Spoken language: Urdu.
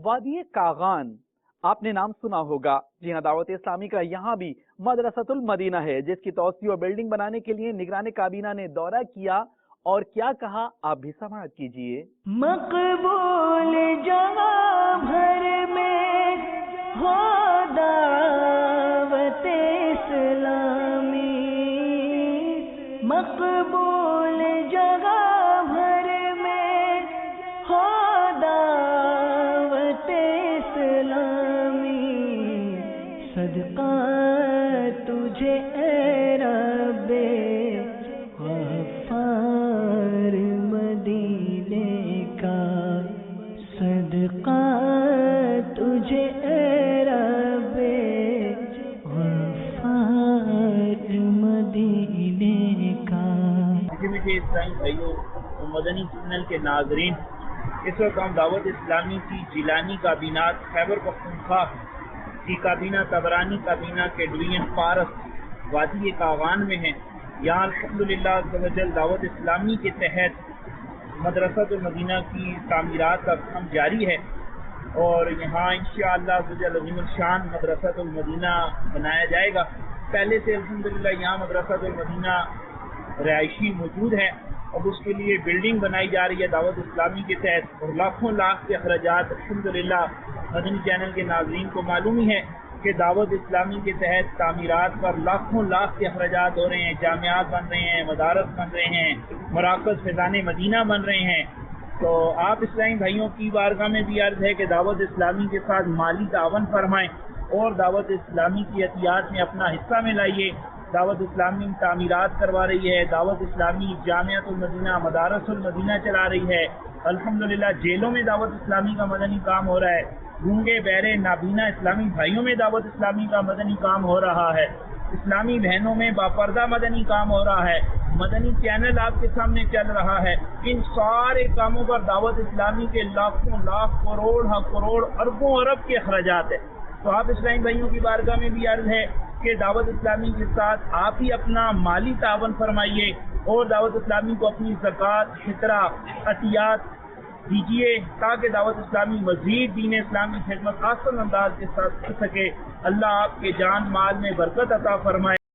وادی کاغان آپ نے نام سنا ہوگا. جی ہاں، دعوت اسلامی کا یہاں بھی مدرسۃ المدینہ ہے، جس کی توسیع و بلڈنگ بنانے کے لیے نگران کابینہ نے دورہ کیا اور کیا کہا آپ بھی سماعت کیجئے. مقبول جگہ بھر میں ہو دعوت اسلامی، مقبول جگہ بھر میں ہو دعوت اسلامی، صدقہ تجھے اے رب غفار مدینے کا، صدقہ تجھے اے رب غفار مدینے کا. میٹھے اسلامی بھائیوں، مدنی چینل کے ناظرین، اس وقت ہم دعوت اسلامی کی جیلانی کابینات خیبر پختونخوا کی کابینہ تبرانی کابینہ کے ڈویژن فارس وادی کاغان میں ہیں. یہاں الحمدللہ عزوجل دعوت اسلامی کے تحت مدرسۃ المدینہ کی تعمیرات کا کام جاری ہے، اور یہاں انشاءاللہ عزوجل عظیم الشان مدرسۃ المدینہ بنایا جائے گا. پہلے سے الحمدللہ یہاں مدرسۃ المدینہ رہائشی موجود ہے، اب اس کے لیے بلڈنگ بنائی جا رہی ہے دعوت اسلامی کے تحت، اور لاکھوں لاکھ کے اخراجات الحمدللہ مدنی چینل کے ناظرین کو معلوم ہی ہے کہ دعوت اسلامی کے تحت تعمیرات پر لاکھوں لاکھ کے اخراجات ہو رہے ہیں. جامعات بن رہے ہیں، مدارس بن رہے ہیں، مراکز فیضان مدینہ بن رہے ہیں. تو آپ اسلامی بھائیوں کی بارگاہ میں بھی عرض ہے کہ دعوت اسلامی کے ساتھ مالی تعاون فرمائیں اور دعوت اسلامی کی عطیات میں اپنا حصہ میں لائیے. دعوت اسلامی تعمیرات کروا رہی ہے، دعوت اسلامی جامعۃ المدینہ مدارس المدینہ چلا رہی ہے. الحمدللہ جیلوں میں دعوت اسلامی کا مدنی کام ہو رہا ہے، گونگے بہرے نابینا اسلامی بھائیوں میں دعوت اسلامی کا مدنی کام ہو رہا ہے، اسلامی بہنوں میں باپردہ مدنی کام ہو رہا ہے، مدنی چینل آپ کے سامنے چل رہا ہے. ان سارے کاموں پر دعوت اسلامی کے لاکھوں لاکھ کروڑ اربوں ارب کے اخراجات ہیں. تو آپ اسلامی بھائیوں کی بارگاہ میں بھی عرض ہے کہ دعوت اسلامی کے ساتھ آپ ہی اپنا مالی تعاون فرمائیے اور دعوت اسلامی کو اپنی زکوٰۃ، فطرہ، عطیات دیجیے تاکہ دعوت اسلامی مزید دین اسلام کی خدمت آسان انداز کے ساتھ کر سکے. اللہ آپ کے جان مال میں برکت عطا فرمائے.